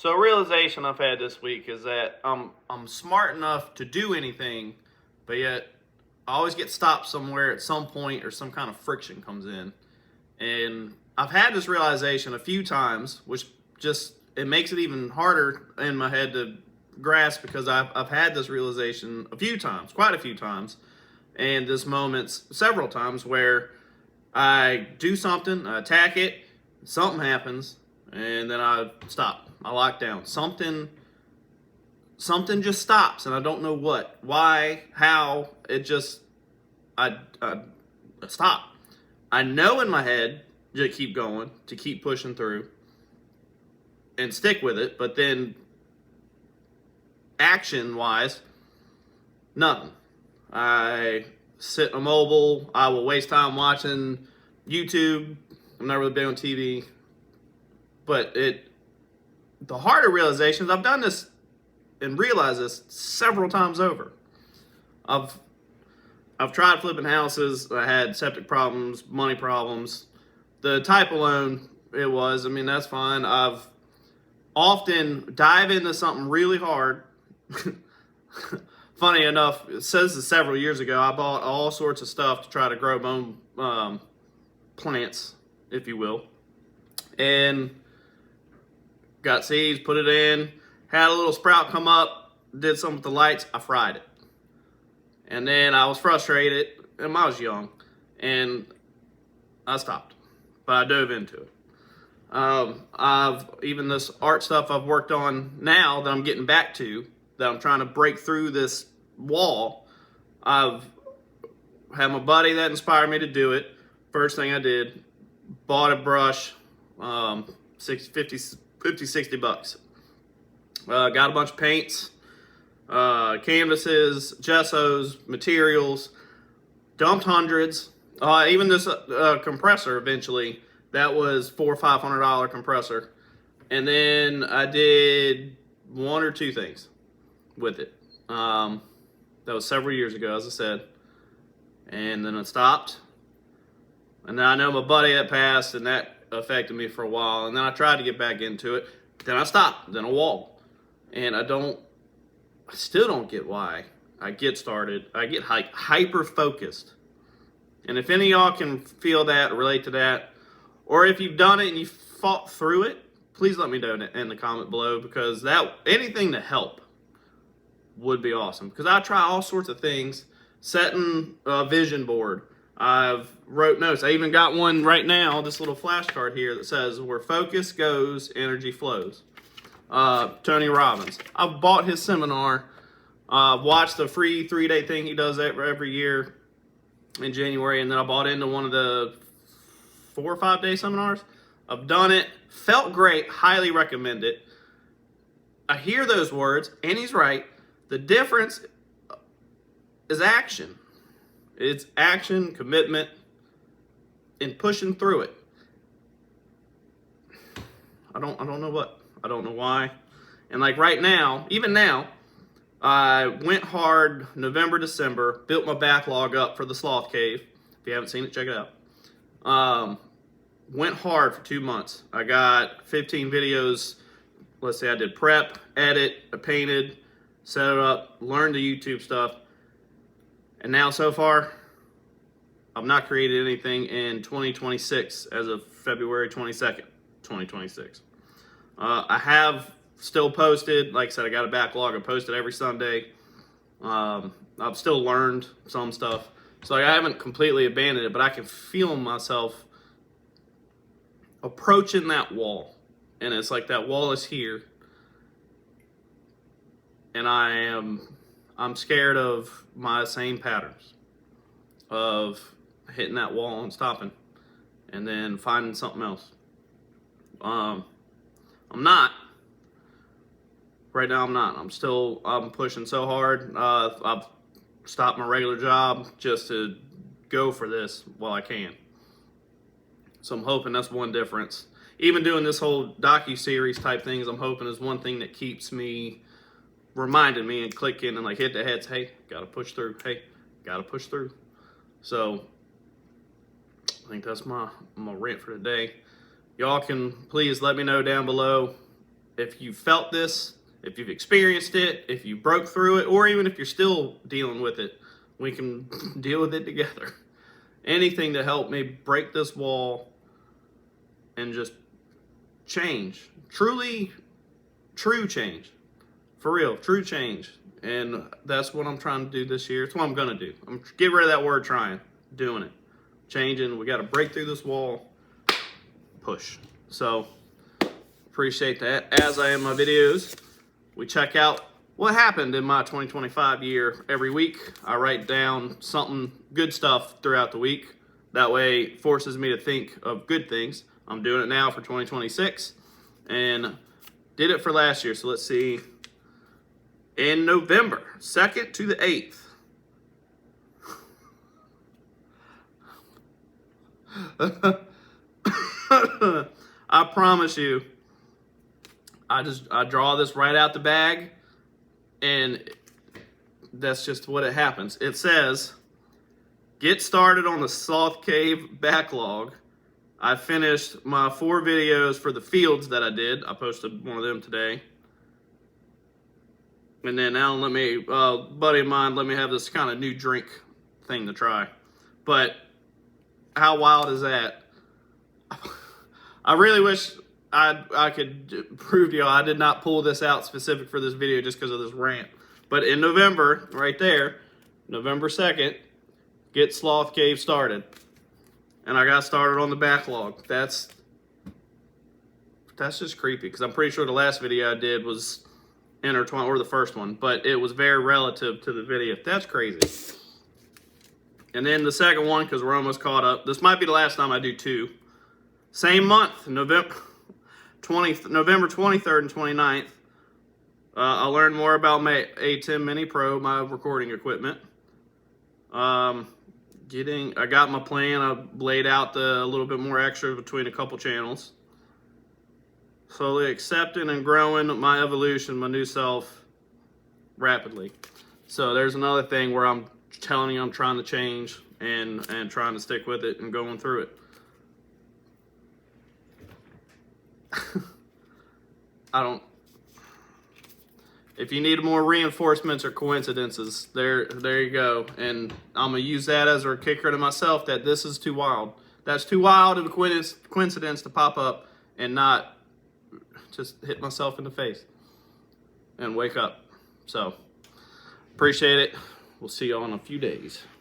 So a realization I've had this week is that I'm smart enough to do anything, but yet I always get stopped somewhere at some point or some kind of friction comes in. And I've had this realization a few times, which just it makes it even harder in my head to grasp because I've had this realization a few times, quite a few times, and this moments several times where I do something, I attack it, something happens, and then I stop. I lock down. Something just stops, and I don't know what, why, how. It just I stop. I know in my head to keep going, to keep pushing through, and stick with it. But then, action-wise, nothing. I sit immobile. I will waste time watching YouTube. I'm not really big on TV, but the harder realizations, I've done this and realized this several times over. I've tried flipping houses. I had septic problems, money problems. The type of loan it was, I mean, that's fine. I've often dive into something really hard. Funny enough, it says this several years ago, I bought all sorts of stuff to try to grow my own plants, if you will. And got seeds, put it in, had a little sprout come up, did something with the lights, I fried it. And then I was frustrated, and I was young, and I stopped. But I dove into it. I've even this art stuff I've worked on now that I'm getting back to, that I'm trying to break through this wall. I've had my buddy that inspired me to do it. First thing I did, bought a brush, 50, 60 bucks. Got a bunch of paints, canvases, gessos, materials, dumped hundreds. Even this compressor eventually, that was $400 or $500 compressor. And then I did one or two things with it. That was several years ago, as I said. And then it stopped. And then I know my buddy that passed, and that affected me for a while. And then I tried to get back into it. Then I stopped. Then a wall. And I still don't get why I get started. I get hyper focused. And if any of y'all can feel that or relate to that, or if you've done it and you fought through it, please let me know in the comment below, because anything to help would be awesome. Because I try all sorts of things, setting a vision board. I've wrote notes. I even got one right now, this little flashcard here that says, "Where focus goes, energy flows." Tony Robbins. I've bought his seminar. Watched the free 3-day thing he does every year in January, and then I bought into one of the 4 or 5 day seminars. I've done it, felt great, highly recommend it. I hear those words, and he's right. The difference is action. It's action, commitment, and pushing through it. I don't know what. I don't know why. And like right now, even now, I went hard November, December, built my backlog up for the Sloth Cave. If you haven't seen it, check it out. Went hard for 2 months. I got 15 videos. Let's say I did prep, edit, I painted, set it up, learned the YouTube stuff. And now so far, I've not created anything in 2026 as of February 22nd, 2026. I have still posted. Like I said, I got a backlog. I posted every Sunday. I've still learned some stuff. So I haven't completely abandoned it, but I can feel myself approaching that wall. And it's like that wall is here. And I'm scared of my same patterns of hitting that wall and stopping and then finding something else. I'm not. Right now I'm not. I'm pushing so hard. I've stopped my regular job just to go for this while I can. So I'm hoping that's one difference. Even doing this whole docu-series type things, I'm hoping is one thing that keeps me, reminding me and clicking and like hit the heads. Hey, gotta push through. Hey, gotta push through. So I think that's my rant for today. Y'all can please let me know down below if you felt this, if you've experienced it, if you broke through it, or even if you're still dealing with it, we can deal with it together. Anything to help me break this wall and just change. Truly, true change. For real, true change. And that's what I'm trying to do this year. It's what I'm going to do. I'm getting rid of that word trying. Doing it. Changing. We got to break through this wall. Push. So, appreciate that. As I end my videos, we check out what happened in my 2025 year every week. I write down something, good stuff throughout the week. That way it forces me to think of good things. I'm doing it now for 2026 and did it for last year. So let's see. In November 2nd to the 8th. I promise you, I draw this right out the bag, and that's just what it happens. It says, get started on the Sloth Cave backlog. I finished my 4 videos for the fields that I did. I posted one of them today. And then now let me, buddy of mine, let me have this kind of new drink thing to try. But how wild is that? I really wish I could prove to y'all I did not pull this out specific for this video just because of this rant. But in November, right there, November 2nd, get Sloth Cave started. And I got started on the backlog. That's just creepy because I'm pretty sure the last video I did was intertwined, or the first one, but it was very relative to the video. That's crazy. And then the second one, because we're almost caught up. This might be the last time I do 2. Same month, November 23rd and 29th. I learned more about my ATEM Mini Pro, my recording equipment. I got my plan. I laid out a little bit more extra between a couple channels. Slowly accepting and growing my evolution, my new self, rapidly. So there's another thing where I'm telling you I'm trying to change and trying to stick with it and going through it. If you need more reinforcements or coincidences, there you go. And I'm going to use that as a kicker to myself that this is too wild. That's too wild of a coincidence to pop up and not just hit myself in the face and wake up. So, appreciate it. We'll see y'all in a few days.